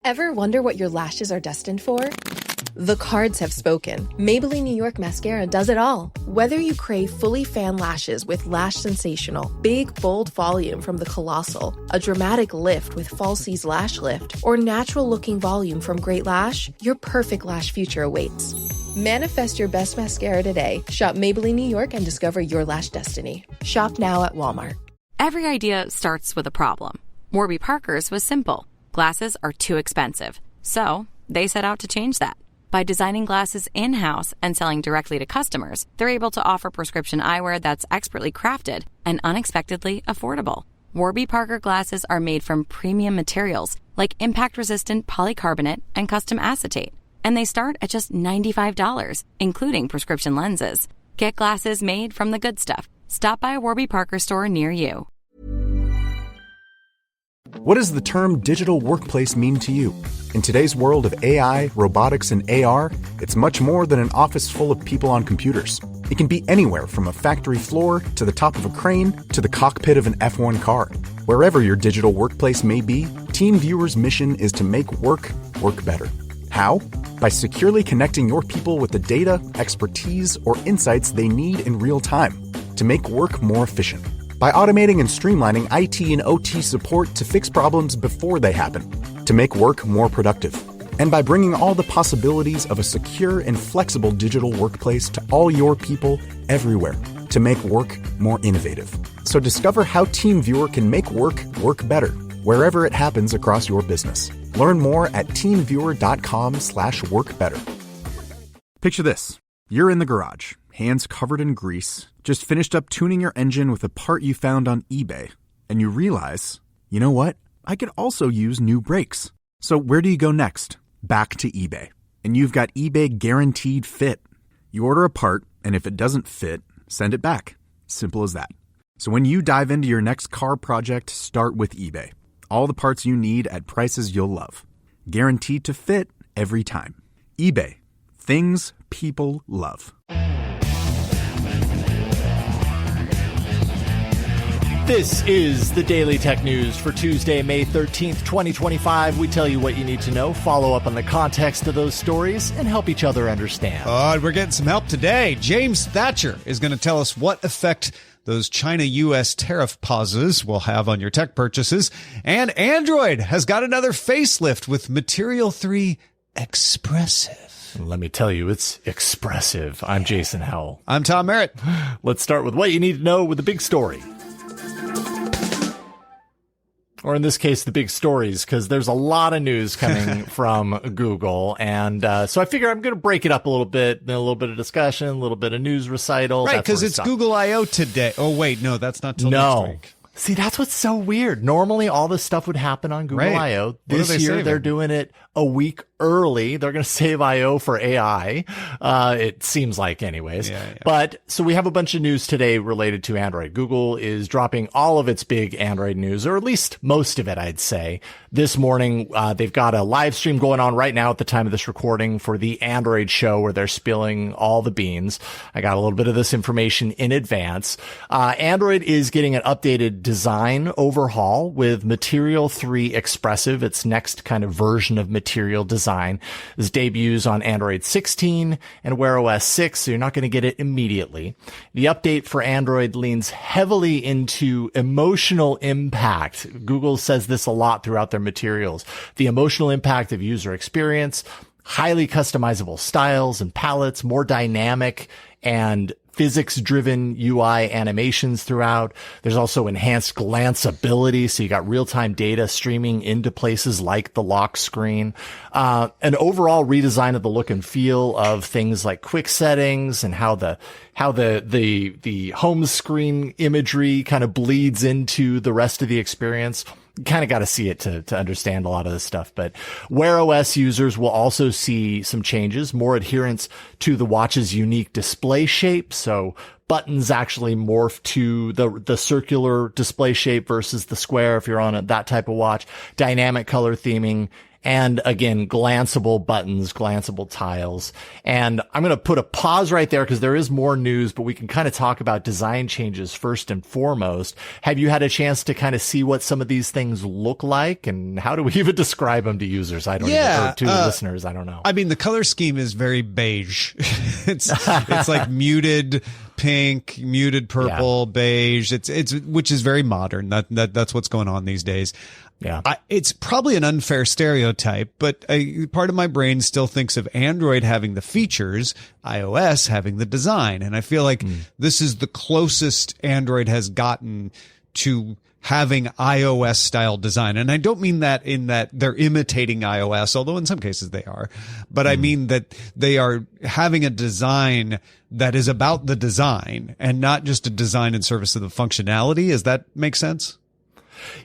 Ever wonder what your lashes are destined for? The cards have spoken. Maybelline New York Mascara does it all. Whether you crave fully fan lashes with Lash Sensational, big, bold volume from the Colossal, a dramatic lift with Falsies Lash Lift, or natural-looking volume from Great Lash, your perfect lash future awaits. Manifest your best mascara today. Shop Maybelline New York and discover your lash destiny. Shop now at Walmart. Every idea starts with a problem. Warby Parker's was simple. Glasses are too expensive. So they set out to change that. By designing glasses in-house and selling directly to customers, they're able to offer prescription eyewear that's expertly crafted and unexpectedly affordable. Warby Parker glasses are made from premium materials like impact-resistant polycarbonate and custom acetate. And they start at just $95, including prescription lenses. Get glasses made from the good stuff. Stop by a Warby Parker store near you. What does the term digital workplace mean to you? In today's world of AI, robotics, and AR, it's much more than an office full of people on computers. It can be anywhere from a factory floor to the top of a crane to the cockpit of an F1 car. Wherever your digital workplace may be, TeamViewer's mission is to make work better. How? By securely connecting your people with the data, expertise, or insights they need in real time to make work more efficient. By automating and streamlining IT and OT support to fix problems before they happen, to make work more productive. And by bringing all the possibilities of a secure and flexible digital workplace to all your people everywhere to make work more innovative. So discover how TeamViewer can make work better, wherever it happens across your business. Learn more at teamviewer.com/workbetter. Picture this. You're in the garage, hands covered in grease, just finished up tuning your engine with a part you found on eBay, and you realize, you know what? I could also use new brakes. So where do you go next? Back to eBay. And you've got eBay Guaranteed Fit. You order a part, and if it doesn't fit, send it back. Simple as that. So when you dive into your next car project, start with eBay. All the parts you need at prices you'll love. Guaranteed to fit every time. eBay. Things people love. This is the Daily Tech News for Tuesday, May 13th, 2025. We tell you what you need to know, follow up on the context of those stories, and help each other understand. We're getting some help today. James Thatcher is going to tell us what effect those China-U.S. tariff pauses will have on your tech purchases. And Android has got another facelift with Material 3 Expressive. Let me tell you, it's expressive. I'm Jason Howell. I'm Tom Merritt. Let's start with what you need to know with the big story. Or in this case, the big stories, because there's a lot of news coming from Google. And so I figure I'm going to break it up a little bit, a little bit of discussion, a little bit of news recital. Right, because it's Google I.O. today. Oh, wait, no, that's not till next week. See, that's what's so weird. Normally, all this stuff would happen on Google I.O. This year, they're doing it a week early. They're going to save I.O. for AI. It seems like anyways. Yeah. But so we have a bunch of news today related to Android. Google is dropping all of its big Android news, or at least most of it, I'd say. This morning, they've got a live stream going on right now at the time of this recording for the Android show where they're spilling all the beans. I got a little bit of this information in advance. Android is getting an updated design overhaul with Material 3 Expressive, its next kind of version of Material design. This debuts on Android 16 and Wear OS 6, so you're not going to get it immediately. The update for Android leans heavily into emotional impact. Google says this a lot throughout their materials. The emotional impact of user experience, highly customizable styles and palettes, more dynamic and physics-driven UI animations throughout. There's also enhanced glanceability, so you got real-time data streaming into places like the lock screen. An overall redesign of the look and feel of things like quick settings and how the home screen imagery kind of bleeds into the rest of the experience. You kind of got to see it to understand a lot of this stuff. But Wear OS users will also see some changes, more adherence to the watch's unique display shape. So buttons actually morph to the circular display shape versus the square if you're on that type of watch. Dynamic color theming and again, glanceable buttons, glanceable tiles. And I'm going to put a pause right there because there is more news, but we can kind of talk about design changes first and foremost. Have you had a chance to kind of see what some of these things look like, and how do we even describe them to users? I don't even, or to listeners. I don't know. I mean, the color scheme is very beige. it's like muted pink, muted purple, beige. It's which is very modern. That's what's going on these days. Yeah. It's probably an unfair stereotype, but part of my brain still thinks of Android having the features, iOS having the design. And I feel like this is the closest Android has gotten to having iOS style design. And I don't mean that in that they're imitating iOS, although in some cases they are, but I mean that they are having a design that is about the design and not just a design in service of the functionality. Does that make sense?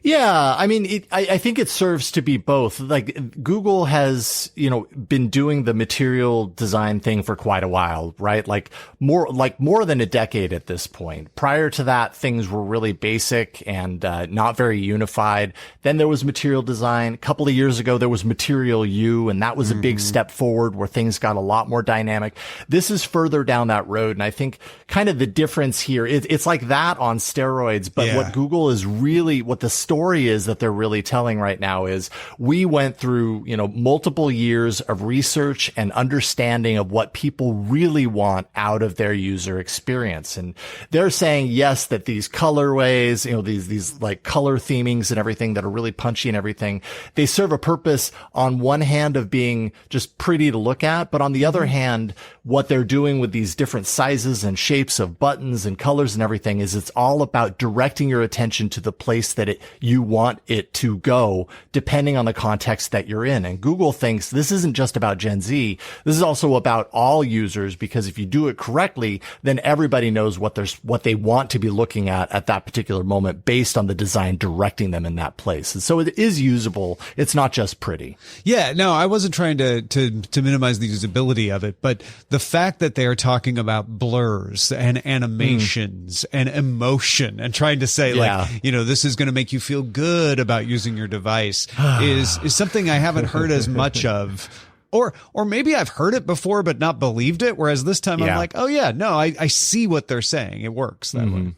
Yeah. I mean, I think it serves to be both. Like Google has, been doing the material design thing for quite a while, right? Like more than a decade at this point. Prior to that, things were really basic and, not very unified. Then there was material design. A couple of years ago, there was Material U, and that was a big step forward where things got a lot more dynamic. This is further down that road. And I think kind of the difference here, it's like that on steroids, but what Google is really, what the story is that they're really telling right now is we went through, multiple years of research and understanding of what people really want out of their user experience. And they're saying, yes, that these colorways, these like color themings and everything that are really punchy and everything, they serve a purpose on one hand of being just pretty to look at. But on the other hand, what they're doing with these different sizes and shapes of buttons and colors and everything is it's all about directing your attention to the place that you want it to go, depending on the context that you're in. And Google thinks this isn't just about Gen Z. This is also about all users, because if you do it correctly, then everybody knows what they want to be looking at that particular moment based on the design directing them in that place. And so it is usable. It's not just pretty. Yeah, no, I wasn't trying to minimize the usability of it, but the fact that they are talking about blurs and animations and emotion and trying to say this is going to make you feel good about using your device is something I haven't heard as much of. Or maybe I've heard it before but not believed it, whereas this time I'm like, oh yeah, no, I see what they're saying. It works that way.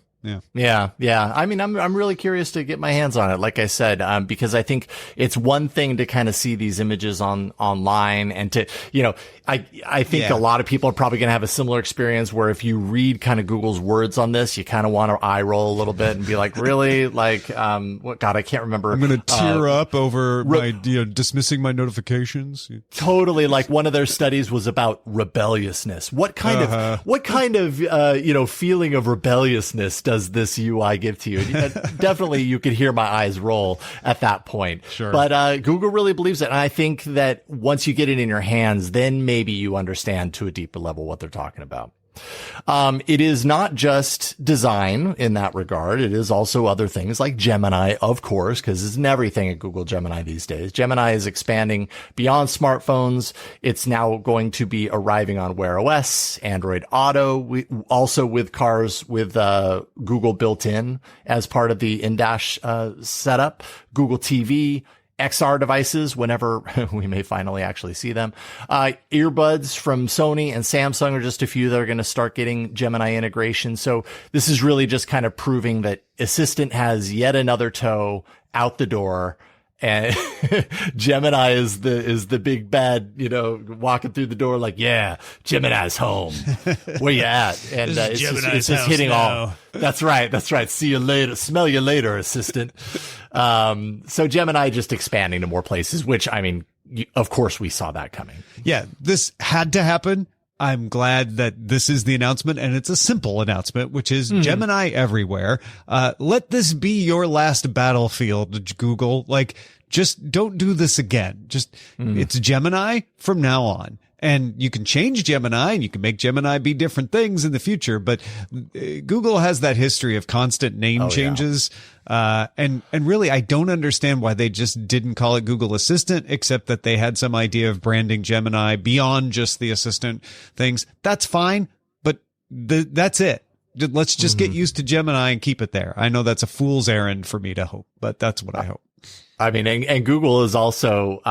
Yeah. I mean, I'm really curious to get my hands on it, like I said, because I think it's one thing to kind of see these images online and to, I think a lot of people are probably going to have a similar experience where if you read kind of Google's words on this, you kind of want to eye roll a little bit and be like, really? Like, I can't remember. I'm going to tear up over my, dismissing my notifications. Totally. Like one of their studies was about rebelliousness. What kind of, feeling of rebelliousness does this UI give to you? Definitely you could hear my eyes roll at that point. Sure. But Google really believes it. And I think that once you get it in your hands, then maybe you understand to a deeper level what they're talking about. It is not just design in that regard. It is also other things like Gemini, of course, because it's in everything at Google Gemini these days. Gemini is expanding beyond smartphones. It's now going to be arriving on Wear OS, Android Auto, also with cars with Google built in as part of the in-dash setup, Google TV, XR devices, whenever we may finally actually see them. Earbuds from Sony and Samsung are just a few that are going to start getting Gemini integration. So this is really just kind of proving that Assistant has yet another toe out the door. And Gemini is the big bad, walking through the door like, yeah, Gemini's home. Where you at? And it's just hitting all. That's right. See you later. Smell you later, Assistant. So Gemini just expanding to more places, which, I mean, of course we saw that coming. Yeah, this had to happen. I'm glad that this is the announcement, and it's a simple announcement, which is Gemini everywhere. Let this be your last battlefield, Google. Like, just don't do this again. Just, it's Gemini from now on. And you can change Gemini and you can make Gemini be different things in the future. But Google has that history of constant name changes. Yeah. And really, I don't understand why they just didn't call it Google Assistant, except that they had some idea of branding Gemini beyond just the Assistant things. That's fine. But that's it. Let's just get used to Gemini and keep it there. I know that's a fool's errand for me to hope, but that's what I hope. I mean, and Google is also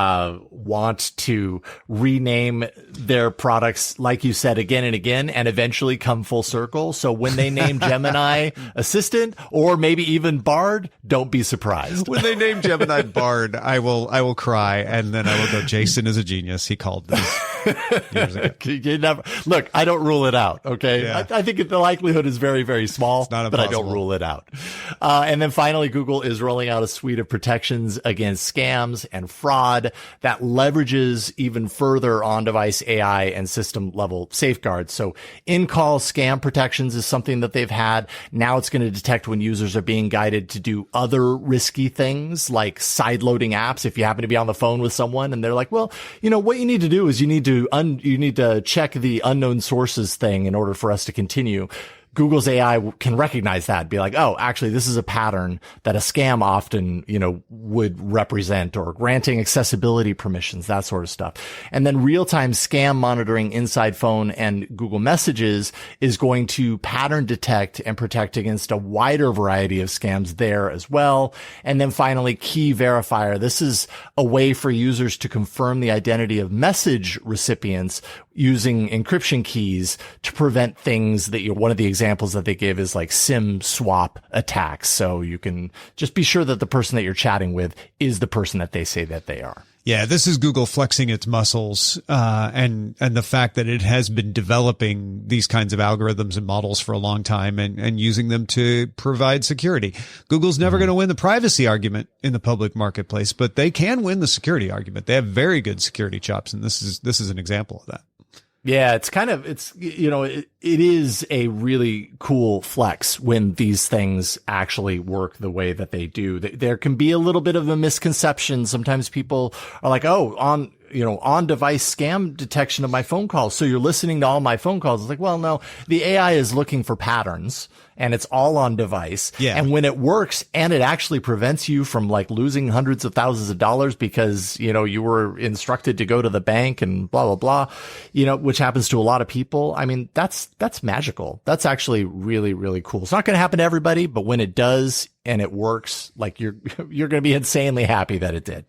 want to rename their products, like you said, again and again, and eventually come full circle. So when they name Gemini Assistant or maybe even Bard, don't be surprised. When they name Gemini Bard, I will cry, and then I will go, Jason is a genius. He called this years ago. Look, I don't rule it out. Okay, Yeah. I think the likelihood is very, very small, but I don't rule it out. And then finally, Google is rolling out a suite of protections against scams and fraud that leverages even further on-device AI and system-level safeguards. So in-call scam protections is something that they've had. Now it's going to detect when users are being guided to do other risky things like side-loading apps. If you happen to be on the phone with someone and they're like, well, what you need to do is you need to check the unknown sources thing in order for us to continue. Google's AI can recognize that, be like, oh, actually, this is a pattern that a scam often, would represent, or granting accessibility permissions, that sort of stuff. And then real-time scam monitoring inside phone and Google Messages is going to pattern detect and protect against a wider variety of scams there as well. And then finally, key verifier. This is a way for users to confirm the identity of message recipients using encryption keys to prevent things that one of the examples that they give is like SIM swap attacks. So you can just be sure that the person that you're chatting with is the person that they say that they are. Yeah, this is Google flexing its muscles, and the fact that it has been developing these kinds of algorithms and models for a long time and using them to provide security. Google's never going to win the privacy argument in the public marketplace, but they can win the security argument. They have very good security chops, and this is an example of that. Yeah, it is a really cool flex when these things actually work the way that they do. There can be a little bit of a misconception. Sometimes people are like, oh, on-device scam detection of my phone calls. So you're listening to all my phone calls. It's like, well, no, the AI is looking for patterns and it's all on device. Yeah. And when it works and it actually prevents you from like losing hundreds of thousands of dollars because, you were instructed to go to the bank and blah, blah, blah, which happens to a lot of people. I mean, that's magical. That's actually really, really cool. It's not going to happen to everybody, but when it does and it works, like you're going to be insanely happy that it did.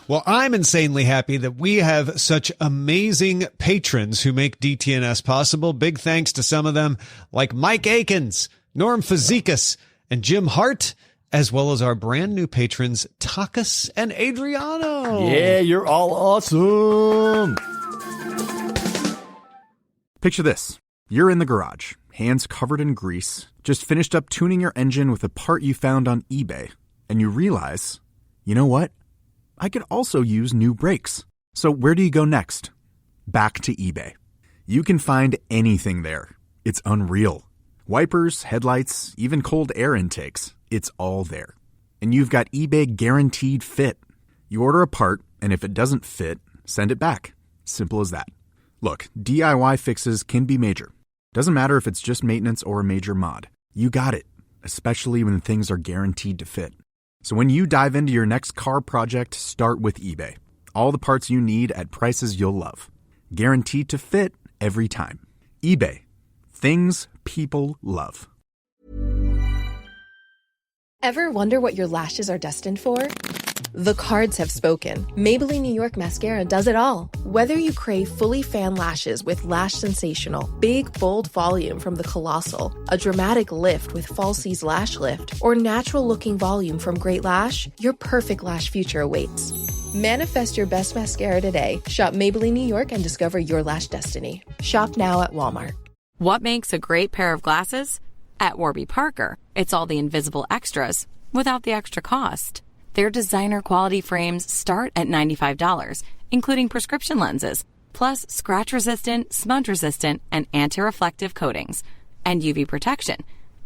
Well, I'm insanely happy that we have such amazing patrons who make DTNS possible. Big thanks to some of them like Mike Akins, Norm Fazekas, and Jim Hart, as well as our brand new patrons, Takas and Adriano. Yeah, you're all awesome. Picture this. You're in the garage, hands covered in grease, just finished up tuning your engine with a part you found on eBay, and you realize, you know what? I could also use new brakes. So where do you go next? Back to eBay. You can find anything there. It's unreal. Wipers, headlights, even cold air intakes. It's all there. And you've got eBay Guaranteed Fit. You order a part, and if it doesn't fit, send it back. Simple as that. Look, DIY fixes can be major. Doesn't matter if it's just maintenance or a major mod. You got it, especially when things are guaranteed to fit. So when you dive into your next car project, start with eBay. All the parts you need at prices you'll love. Guaranteed to fit every time. eBay. Things people love. Ever wonder what your lashes are destined for? The cards have spoken. Maybelline New York Mascara does it all. Whether you crave fully fan lashes with Lash Sensational, big, bold volume from the Colossal, a dramatic lift with Falsies Lash Lift, or natural-looking volume from Great Lash, your perfect lash future awaits. Manifest your best mascara today. Shop Maybelline New York and discover your lash destiny. Shop now at Walmart. What makes a great pair of glasses? At Warby Parker, it's all the invisible extras without the extra cost. Their designer quality frames start at $95, including prescription lenses, plus scratch-resistant, smudge-resistant, and anti-reflective coatings, and UV protection,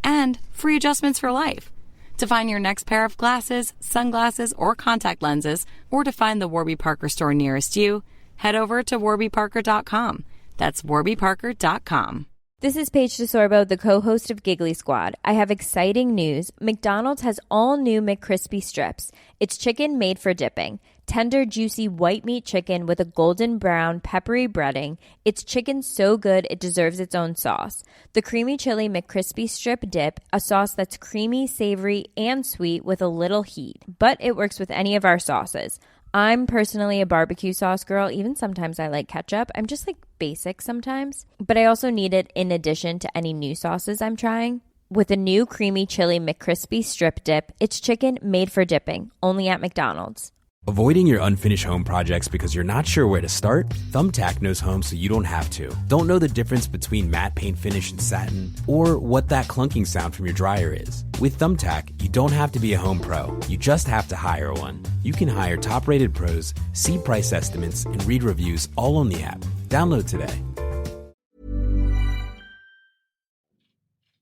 and free adjustments for life. To find your next pair of glasses, sunglasses, or contact lenses, or to find the Warby Parker store nearest you, head over to warbyparker.com. That's warbyparker.com. This is Paige DeSorbo, the co-host of Giggly Squad. I have exciting news. McDonald's has all new McCrispy strips. It's chicken made for dipping. Tender, juicy white meat chicken with a golden brown, peppery breading. It's chicken so good it deserves its own sauce. The creamy chili McCrispy strip dip, a sauce that's creamy, savory, and sweet with a little heat. But it works with any of our sauces. I'm personally a barbecue sauce girl. Even sometimes I like ketchup. I'm just like basic sometimes. But I also need it in addition to any new sauces I'm trying. With a new creamy chili McCrispy strip dip, it's chicken made for dipping, only at McDonald's. Avoiding your unfinished home projects because you're not sure where to start? Thumbtack knows home so you don't have to. Don't know the difference between matte paint finish and satin? Or what that clunking sound from your dryer is? With Thumbtack, you don't have to be a home pro. You just have to hire one. You can hire top-rated pros, see price estimates, and read reviews all on the app. Download today.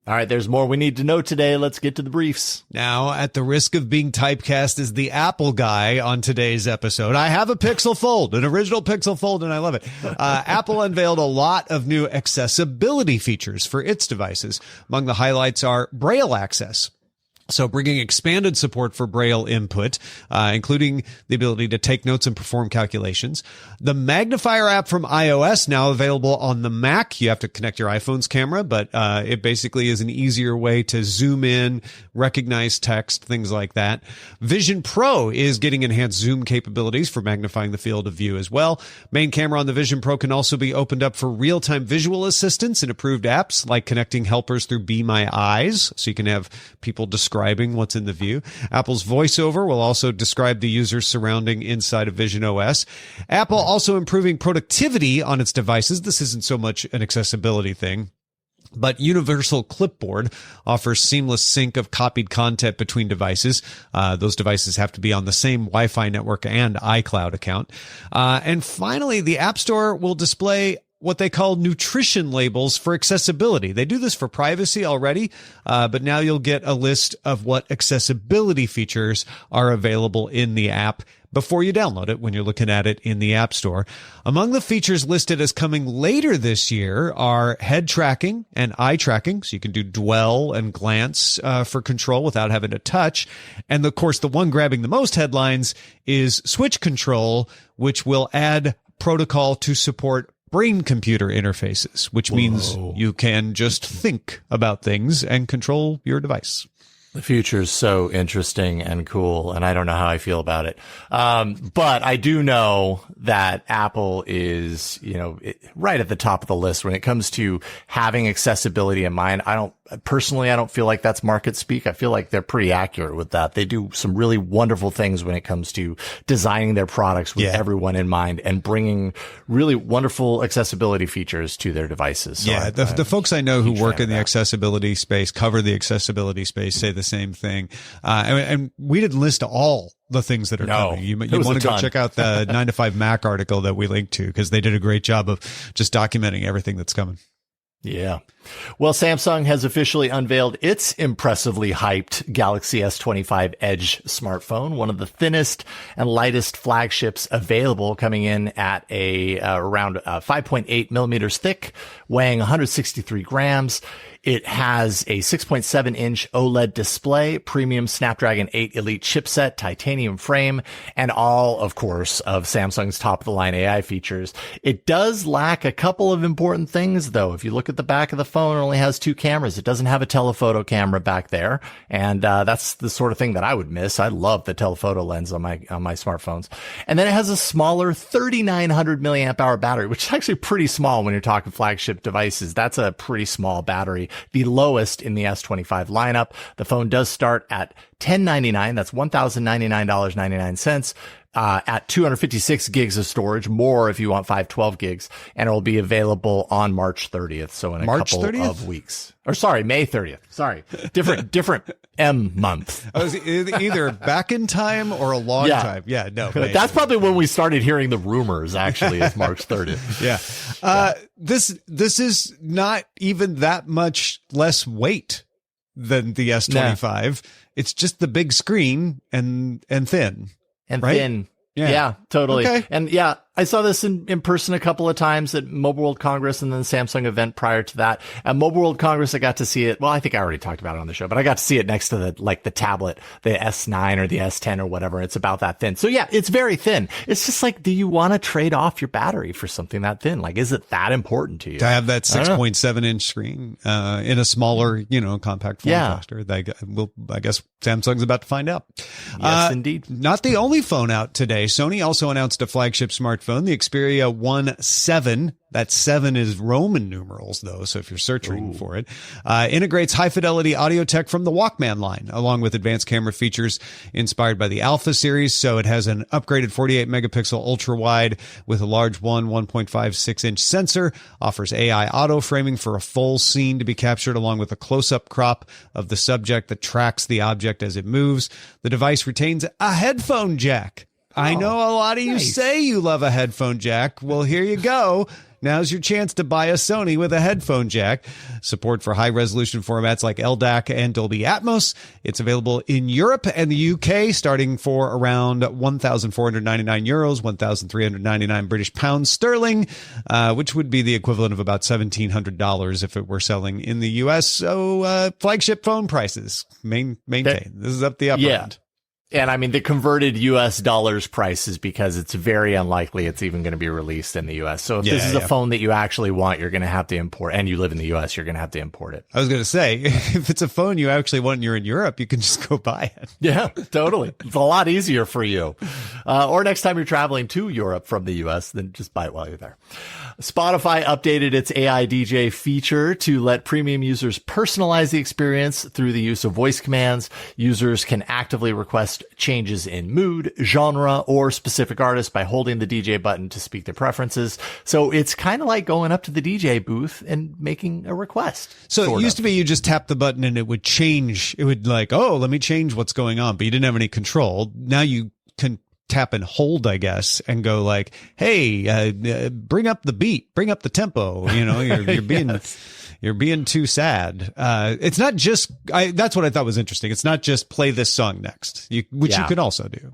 All right, there's more we need to know today. Let's get to the briefs. Now, at the risk of being typecast as the Apple guy on today's episode, I have a Pixel Fold, an original Pixel Fold, and I love it. Apple unveiled a lot of new accessibility features for its devices. Among the highlights are Braille access. So bringing expanded support for Braille input, including the ability to take notes and perform calculations. The Magnifier app from iOS now available on the Mac. You have to connect your iPhone's camera, but it basically is an easier way to zoom in, recognize text, things like that. Vision Pro is getting enhanced zoom capabilities for magnifying the field of view as well. Main camera on the Vision Pro can also be opened up for real-time visual assistance in approved apps like connecting helpers through Be My Eyes, so you can have people describing what's in the view. Apple's VoiceOver will also describe the user's surrounding inside of Vision OS. Apple also improving productivity on its devices. This isn't so much an accessibility thing, but Universal Clipboard offers seamless sync of copied content between devices. Those devices have to be on the same Wi-Fi network and iCloud account. And finally, the App Store will display what they call nutrition labels for accessibility. They do this for privacy already, but now you'll get a list of what accessibility features are available in the app before you download it when you're looking at it in the App Store. Among the features listed as coming later this year are head tracking and eye tracking, so you can do dwell and glance for control without having to touch. And of course, the one grabbing the most headlines is switch control, which will add protocol to support brain-computer interfaces, which means you can just think about things and control your device. The future is so interesting and cool, and I don't know how I feel about it. But I do know that Apple is, right at the top of the list when it comes to having accessibility in mind. I don't feel like that's market speak. I feel like they're pretty accurate with that. They do some really wonderful things when it comes to designing their products with everyone in mind and bringing really wonderful accessibility features to their devices. So the folks I know who work in the accessibility space, cover the accessibility space, say the same thing. And we didn't list all the things that are coming. You want to go check out the 9 to 5 Mac article that we linked to, because they did a great job of just documenting everything that's coming. Yeah. Well, Samsung has officially unveiled its impressively hyped Galaxy S25 Edge smartphone, one of the thinnest and lightest flagships available, coming in at around 5.8 millimeters thick, weighing 163 grams. It has a 6.7-inch OLED display, premium Snapdragon 8 Elite chipset, titanium frame, and all, of course, of Samsung's top-of-the-line AI features. It does lack a couple of important things, though. If you look at the back of the phone, it only has 2 cameras. It doesn't have a telephoto camera back there, and that's the sort of thing that I would miss. I love the telephoto lens on my smartphones. And then it has a smaller 3,900 milliamp hour battery, which is actually pretty small when you're talking flagship devices. That's a pretty small battery. The lowest in the S25 lineup. The phone does start at $1,099. That's $1,099.99. At 256 gigs of storage, more if you want 512 gigs, and it will be available on March 30th. So in a couple of weeks. Or sorry, May 30th. Sorry. Different M month. I was either back in time or a long time. Yeah, no. That's probably when we started hearing the rumors, actually, is March 30th. Yeah. This is not even that much less weight than the S25. Nah. It's just the big screen and thin. And right? thin. Yeah, totally. Okay. And I saw this in person a couple of times at Mobile World Congress and then the Samsung event prior to that. At Mobile World Congress, I got to see it. Well, I think I already talked about it on the show, but I got to see it next to the tablet, the S9 or the S10 or whatever. It's about that thin. So yeah, it's very thin. It's just like, do you want to trade off your battery for something that thin? Like, is it that important to you? To have that 6.7 inch screen, in a smaller, compact form factor. I guess Samsung's about to find out. Yes, indeed. Not the only phone out today. Sony also announced a flagship smartphone, the Xperia 1 7. That 7 is Roman numerals, though, so if you're searching for it. Integrates high-fidelity audio tech from the Walkman line, along with advanced camera features inspired by the Alpha series. So it has an upgraded 48-megapixel ultra-wide with a large 1.56-inch sensor, offers AI auto-framing for a full scene to be captured, along with a close-up crop of the subject that tracks the object as it moves. The device retains a headphone jack. I know a lot of you say you love a headphone jack. Well, here you go. Now's your chance to buy a Sony with a headphone jack. Support for high-resolution formats like LDAC and Dolby Atmos. It's available in Europe and the UK, starting for around €1,499, 1,399 British pounds sterling, which would be the equivalent of about $1,700 if it were selling in the US. So flagship phone prices maintain. This is up the upper end. And I mean, the converted US dollars price is because it's very unlikely it's even going to be released in the US. So if this is a phone that you actually want, you're going to have to import, and you live in the US, you're going to have to import it. I was going to say, if it's a phone you actually want and you're in Europe, you can just go buy it. Yeah, totally. It's a lot easier for you. Or next time you're traveling to Europe from the US, then just buy it while you're there. Spotify updated its AI DJ feature to let premium users personalize the experience through the use of voice commands. Users can actively request changes in mood, genre, or specific artists by holding the DJ button to speak their preferences. So it's kind of like going up to the DJ booth and making a request. So it used to be you just tap the button and it would change. It would let me change what's going on, but you didn't have any control. Now you can tap and hold, I guess, and go like, hey, bring up the beat, bring up the tempo. You're being, you're being too sad. It's not just, that's what I thought was interesting. It's not just play this song next, which you can also do.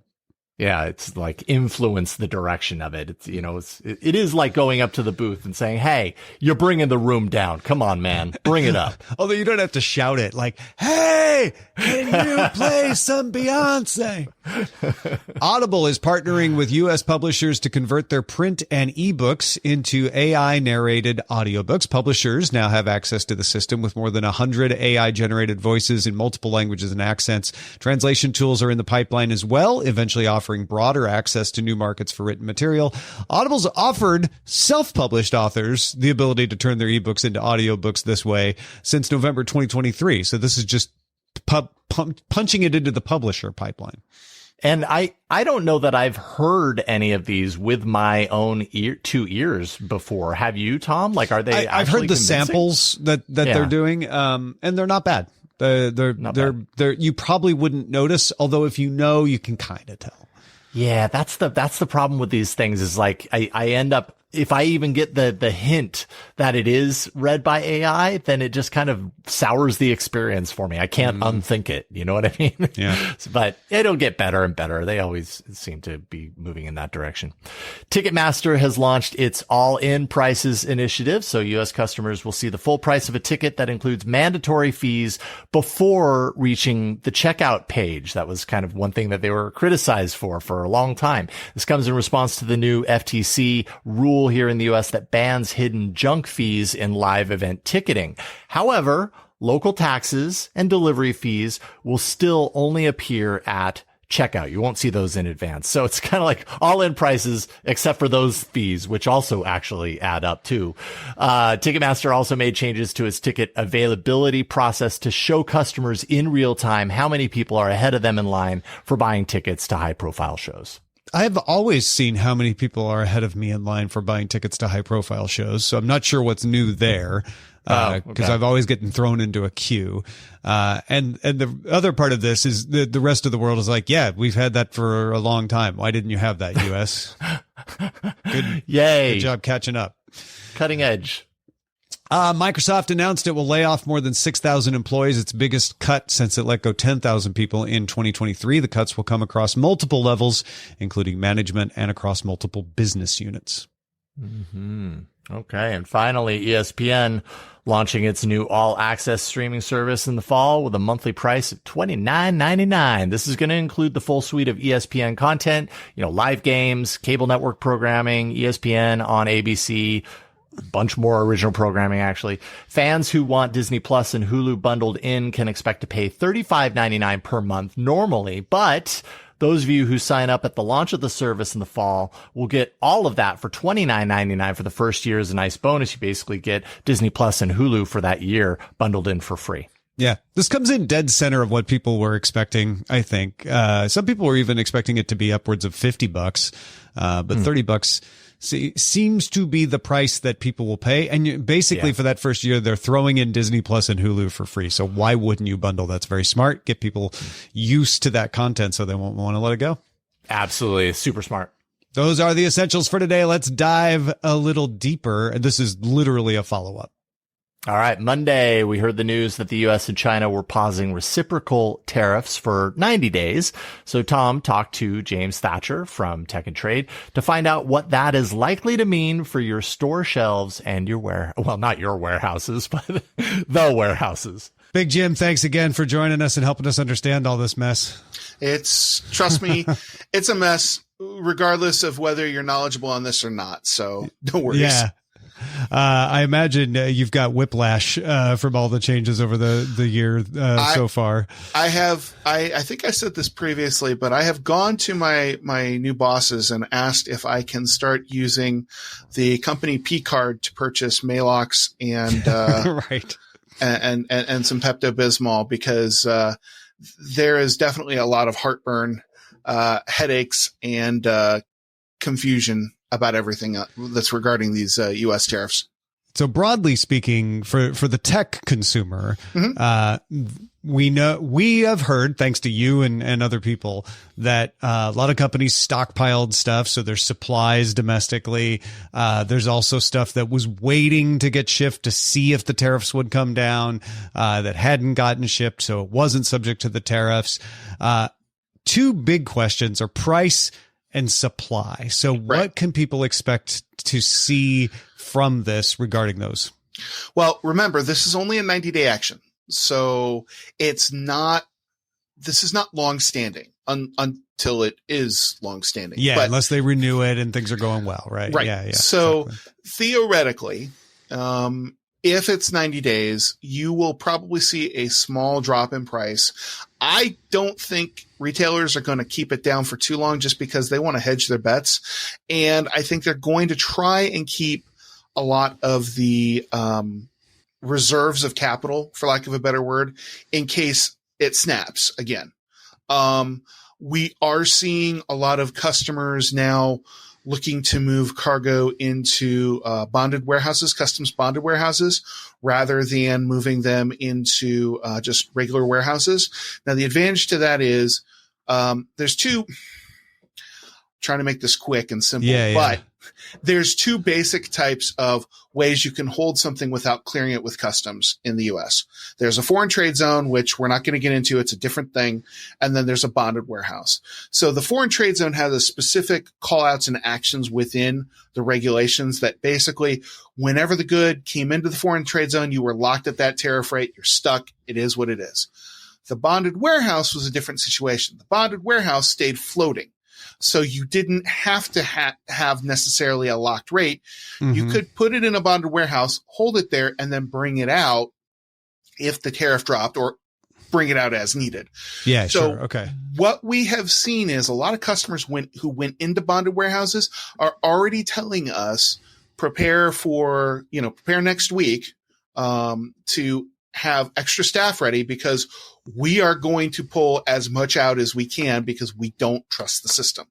Yeah, it's like influence the direction of it. It is like going up to the booth and saying, "Hey, you're bringing the room down. Come on, man, bring it up." Although you don't have to shout it like, "Hey, can you play some Beyonce?" Audible is partnering with U.S. publishers to convert their print and ebooks into AI narrated audiobooks. Publishers now have access to the system with more than 100 AI generated voices in multiple languages and accents. Translation tools are in the pipeline as well, eventually offering broader access to new markets for written material. Audible's offered self-published authors the ability to turn their ebooks into audiobooks this way since November 2023. So this is just punching it into the publisher pipeline. And I don't know that I've heard any of these with my own two ears before. Have you, Tom? Like, are they? I've heard the samples that they're doing, and they're not bad. They're you probably wouldn't notice, although if you know, you can kind of tell. Yeah, that's the problem with these things is like I end up, if I even get the hint that it is read by AI, then it just kind of sours the experience for me. I can't unthink it. You know what I mean? Yeah. But it'll get better and better. They always seem to be moving in that direction. Ticketmaster has launched its all-in prices initiative. So U.S. customers will see the full price of a ticket that includes mandatory fees before reaching the checkout page. That was kind of one thing that they were criticized for a long time. This comes in response to the new FTC rule here in the U.S. that bans hidden junk fees in live event ticketing. However, local taxes and delivery fees will still only appear at checkout. You won't see those in advance. So it's kind of like all in prices except for those fees, which also actually add up too. Ticketmaster also made changes to its ticket availability process to show customers in real time how many people are ahead of them in line for buying tickets to high profile shows. I've always seen how many people are ahead of me in line for buying tickets to high profile shows. So I'm not sure what's new there. Because I've always gotten thrown into a queue. And the other part of this is the rest of the world is like, yeah, we've had that for a long time. Why didn't you have that, US? Yay. Good job catching up. Cutting edge. Microsoft announced it will lay off more than 6,000 employees, its biggest cut since it let go 10,000 people in 2023. The cuts will come across multiple levels, including management and across multiple business units. Mm-hmm. Okay. And finally, ESPN launching its new all-access streaming service in the fall with a monthly price of $29.99. This is going to include the full suite of ESPN content, live games, cable network programming, ESPN on ABC, a bunch more original programming, actually. Fans who want Disney Plus and Hulu bundled in can expect to pay $35.99 per month normally, but those of you who sign up at the launch of the service in the fall will get all of that for $29.99 for the first year as a nice bonus. You basically get Disney Plus and Hulu for that year bundled in for free. Yeah, this comes in dead center of what people were expecting, I think. Some people were even expecting it to be upwards of $50, but $30 seems to be the price that people will pay. And basically for that first year, they're throwing in Disney Plus and Hulu for free. So why wouldn't you bundle? That's very smart. Get people used to that content so they won't want to let it go. Absolutely. Super smart. Those are the essentials for today. Let's dive a little deeper. And this is literally a follow-up. All right. Monday, we heard the news that the U.S. and China were pausing reciprocal tariffs for 90 days. So Tom talked to James Thatcher from Tech and Trade to find out what that is likely to mean for your store shelves and your not your warehouses, but the warehouses. Big Jim, thanks again for joining us and helping us understand all this mess. Trust me, it's a mess, regardless of whether you're knowledgeable on this or not. So no worries. Yeah. I imagine you've got whiplash from all the changes over the year so far. I think I said this previously, but I have gone to my new bosses and asked if I can start using the company P card to purchase Maalox and right. and some Pepto-Bismol, because there is definitely a lot of heartburn, headaches, and confusion about everything that's regarding these U.S. tariffs. So broadly speaking, for the tech consumer, we have heard, thanks to you and other people, that a lot of companies stockpiled stuff. So there's supplies domestically. There's also stuff that was waiting to get shipped to see if the tariffs would come down, that hadn't gotten shipped, so it wasn't subject to the tariffs. Two big questions are price and supply. So what can people expect to see from this regarding those? Well, remember, this is only a 90-day action. So this is not long-standing until it is long-standing. Yeah, unless they renew it and things are going well, right? Right. Yeah. So theoretically, if it's 90 days, you will probably see a small drop in price. I don't think retailers are going to keep it down for too long just because they want to hedge their bets. And I think they're going to try and keep a lot of the reserves of capital, for lack of a better word, in case it snaps again. We are seeing a lot of customers now looking to move cargo into bonded warehouses, customs bonded warehouses, rather than moving them into just regular warehouses. Now, the advantage to that is there's two, trying to make this quick and simple, but there's two basic types of ways you can hold something without clearing it with customs in the U.S. There's a foreign trade zone, which we're not going to get into. It's a different thing. And then there's a bonded warehouse. So the foreign trade zone has a specific call outs and actions within the regulations that basically whenever the good came into the foreign trade zone, you were locked at that tariff rate. You're stuck. It is what it is. The bonded warehouse was a different situation. The bonded warehouse stayed floating. So you didn't have to have necessarily a locked rate. Mm-hmm. You could put it in a bonded warehouse, hold it there, and then bring it out if the tariff dropped, or bring it out as needed. Yeah, so sure. Okay. What we have seen is a lot of customers who went into bonded warehouses are already telling us, prepare next week to have extra staff ready, because we are going to pull as much out as we can because we don't trust the system.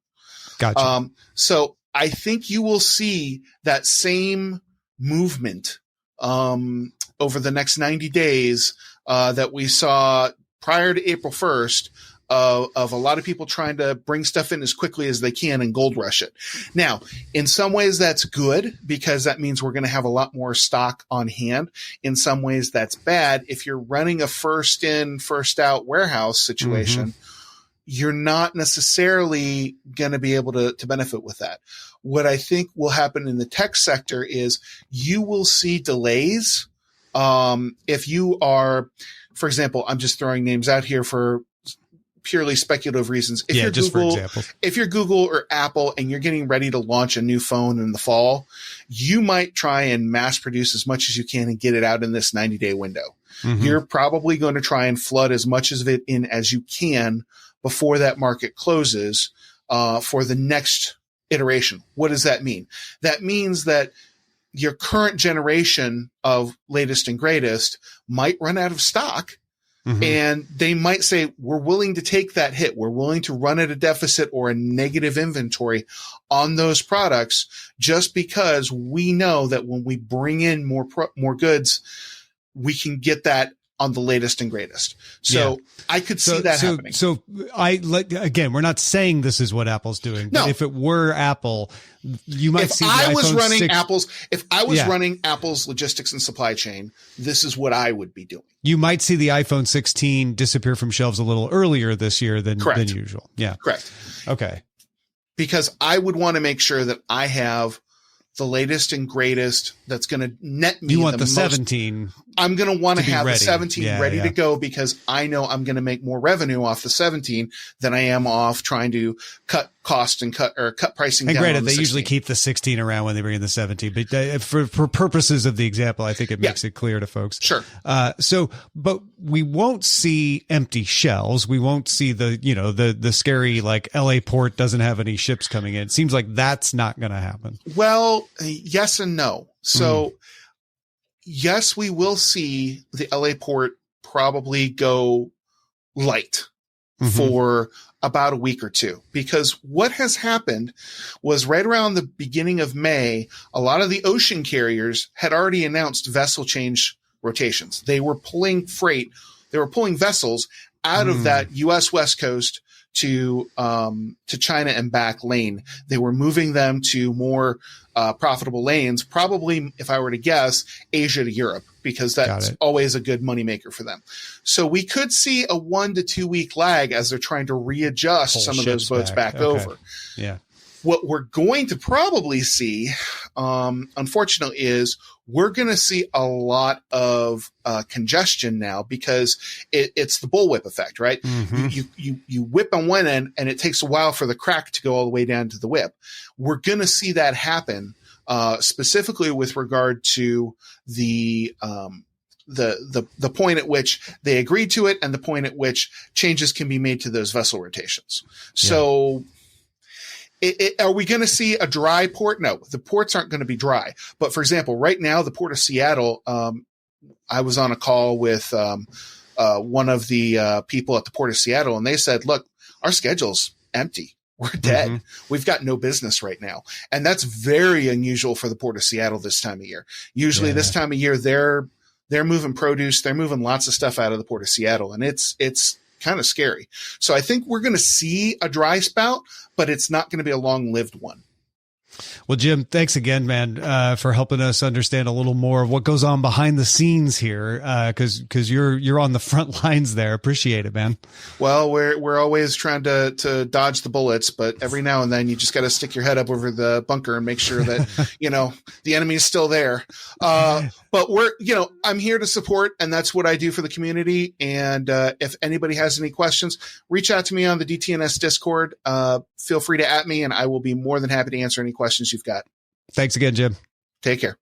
Gotcha. So I think you will see that same movement over the next 90 days that we saw prior to April 1st of a lot of people trying to bring stuff in as quickly as they can and gold rush it. Now, in some ways that's good because that means we're going to have a lot more stock on hand. In some ways that's bad. If you're running a first in, first out warehouse situation, you're not necessarily going to be able to benefit with that. What I think will happen in the tech sector is you will see delays. If you are, for example, I'm just throwing names out here for purely speculative reasons. If you're Google, if you're Google or Apple and you're getting ready to launch a new phone in the fall, you might try and mass produce as much as you can and get it out in this 90-day window. You're probably going to try and flood as much of it in as you can before that market closes for the next iteration. What does that mean? That means that your current generation of latest and greatest might run out of stock. And they might say, we're willing to take that hit. We're willing to run at a deficit or a negative inventory on those products just because we know that when we bring in more goods, we can get that on the latest and greatest. So I could see that happening. So again, we're not saying this is what Apple's doing. No. But if it were Apple, you might see the if I was running Apple's logistics and supply chain, this is what I would be doing. You might see the iPhone 16 disappear from shelves a little earlier this year than usual. Yeah. Correct. Okay. Because I would want to make sure that I have the latest and greatest that's going to net me. You want the most. 17. I'm going to want to have the 17 ready to go because I know I'm going to make more revenue off the 17 than I am off trying to cut cost and cut pricing down. And granted, they 16. usually keep the 16 around when they bring in the 17, but for purposes of the example, I think it makes it clear to folks. Sure. But we won't see empty shelves. We won't see the scary, like LA port doesn't have any ships coming in. It seems like that's not going to happen. Well, yes and no. So yes, we will see the LA port probably go light for about a week or two, because what has happened was right around the beginning of May, a lot of the ocean carriers had already announced vessel change rotations. They were pulling freight. They were pulling vessels out of that U.S. West Coast to China and back lane. They were moving them to more profitable lanes, probably, if I were to guess, Asia to Europe, because that's always a good moneymaker for them. So we could see a 1 to 2 week lag as they're trying to readjust some of those boats back over. Yeah. What we're going to probably see, unfortunately, is we're going to see a lot of congestion now because it's the bullwhip effect, right? You whip on one end and it takes a while for the crack to go all the way down to the whip. We're going to see that happen specifically with regard to the point at which they agreed to it and the point at which changes can be made to those vessel rotations. So are we going to see a dry port? No, the ports aren't going to be dry. But for example, right now, the port of Seattle, I was on a call with one of the people at the port of Seattle, and they said, look, our schedule's empty. We're dead. We've got no business right now. And that's very unusual for the port of Seattle this time of year. Usually this time of year, they're moving produce. They're moving lots of stuff out of the port of Seattle, and it's kind of scary. So I think we're going to see a dry spout, but it's not going to be a long-lived one. Well, Jim, thanks again, man, for helping us understand a little more of what goes on behind the scenes here. Cause you're on the front lines there. Appreciate it, man. Well, we're always trying to dodge the bullets, but every now and then you just got to stick your head up over the bunker and make sure that, the enemy is still there. But I'm here to support, and that's what I do for the community. And, if anybody has any questions, reach out to me on the DTNS Discord. Feel free to @ me, and I will be more than happy to answer any questions you've got. Thanks again, Jim. Take care.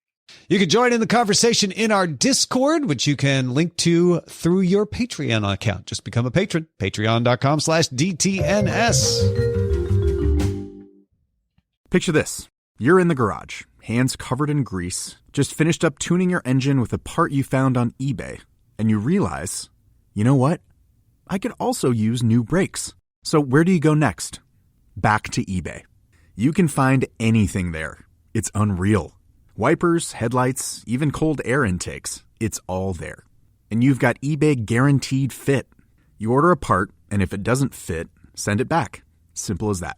You can join in the conversation in our Discord, which you can link to through your Patreon account. Just become a patron. Patreon.com/DTNS. Picture this. You're in the garage, hands covered in grease, just finished up tuning your engine with a part you found on eBay. And you realize, you know what? I could also use new brakes. So where do you go next? Back to eBay. You can find anything there. It's unreal. Wipers, headlights, even cold air intakes. It's all there. And you've got eBay Guaranteed Fit. You order a part, And if it doesn't fit, send it back. Simple as that.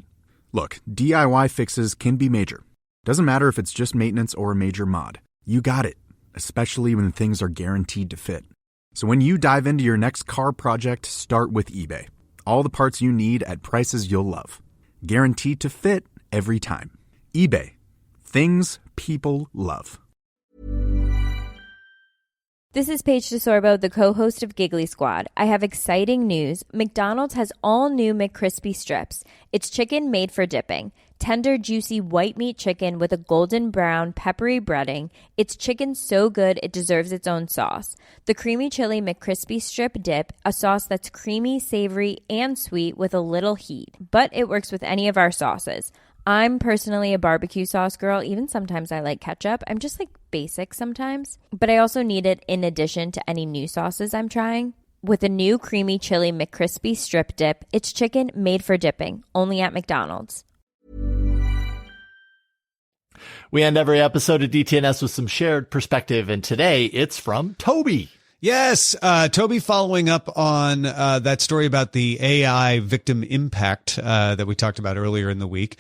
Look, DIY fixes can be major. Doesn't matter if it's just maintenance or a major mod. You got it, especially when things are guaranteed to fit. So when you dive into your next car project, start with eBay. All the parts you need at prices you'll love. Guaranteed to fit every time. eBay. Things people love. This is Paige DeSorbo, the co-host of Giggly Squad. I have exciting news. McDonald's has all new McCrispy strips. It's chicken made for dipping. Tender, juicy white meat chicken with a golden brown, peppery breading. It's chicken so good it deserves its own sauce. The creamy chili McCrispy strip dip, a sauce that's creamy, savory, and sweet with a little heat. But it works with any of our sauces. I'm personally a barbecue sauce girl. Even sometimes I like ketchup. I'm just like basic sometimes. But I also need it in addition to any new sauces I'm trying. With a new creamy chili McCrispy strip dip, it's chicken made for dipping, only at McDonald's. We end every episode of DTNS with some shared perspective, and today it's from Toby. Yes, Toby, following up on that story about the AI victim impact that we talked about earlier in the week.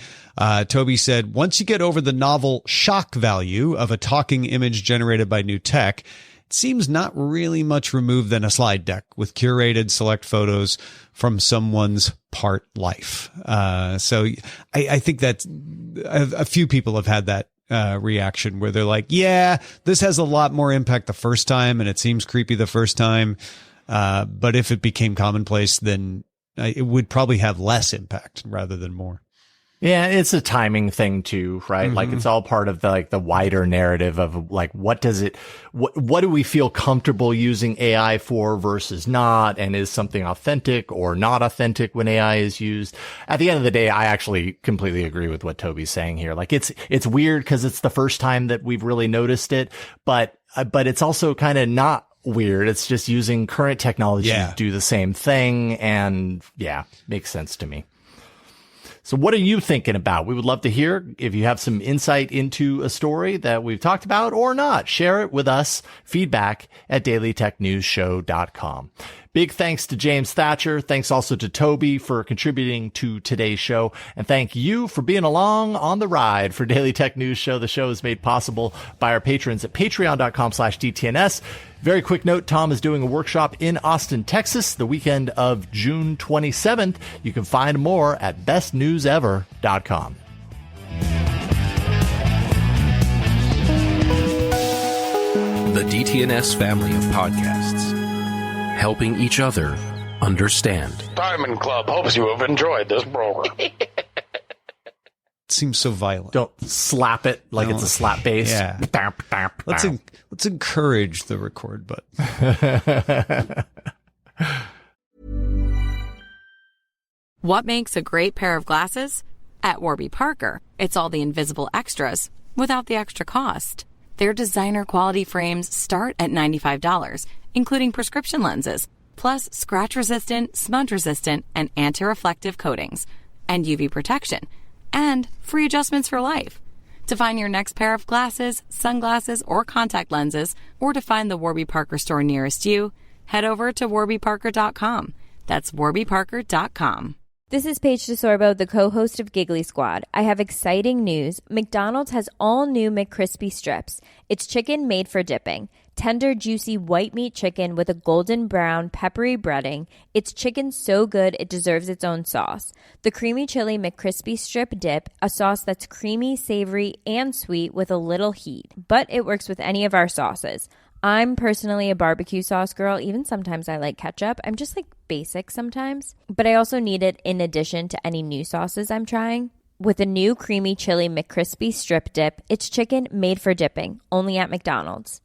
Toby said, once you get over the novel shock value of a talking image generated by new tech, it seems not really much removed than a slide deck with curated select photos from someone's part life. So I think that a few people have had that reaction where they're like, yeah, this has a lot more impact the first time and it seems creepy the first time. But if it became commonplace, then it would probably have less impact rather than more. Yeah, it's a timing thing too, right? Mm-hmm. Like it's all part of the wider narrative of like, what do we feel comfortable using AI for versus not? And is something authentic or not authentic when AI is used? At the end of the day, I actually completely agree with what Toby's saying here. Like it's weird because it's the first time that we've really noticed it, but it's also kind of not weird. It's just using current technology to do the same thing. And yeah, makes sense to me. So what are you thinking about? We would love to hear if you have some insight into a story that we've talked about or not. Share it with us. Feedback at dailytechnewsshow.com. Big thanks to James Thatcher. Thanks also to Toby for contributing to today's show. And thank you for being along on the ride for Daily Tech News Show. The show is made possible by our patrons at patreon.com/DTNS. Very quick note, Tom is doing a workshop in Austin, Texas, the weekend of June 27th. You can find more at bestnewsever.com. The DTNS family of podcasts, helping each other understand. Diamond Club hopes you have enjoyed this program. Seems so violent. Don't slap it like it's a slap bass. Yeah. Let's encourage the record button. What makes a great pair of glasses? At Warby Parker, it's all the invisible extras without the extra cost. Their designer quality frames start at $95, including prescription lenses, plus scratch-resistant, smudge-resistant, and anti-reflective coatings, and UV protection, and free adjustments for life. To find your next pair of glasses, sunglasses, or contact lenses, or to find the Warby Parker store nearest you, head over to warbyparker.com. That's warbyparker.com. This is Paige DeSorbo, the co-host of Giggly Squad. I have exciting news. McDonald's has all new McCrispy strips. It's chicken made for dipping. Tender, juicy white meat chicken with a golden brown, peppery breading. It's chicken so good it deserves its own sauce. The creamy chili McCrispy strip dip, a sauce that's creamy, savory, and sweet with a little heat. But it works with any of our sauces. I'm personally a barbecue sauce girl. Even sometimes I like ketchup. I'm just like basic sometimes. But I also need it in addition to any new sauces I'm trying. With a new creamy chili McCrispy strip dip, it's chicken made for dipping, only at McDonald's.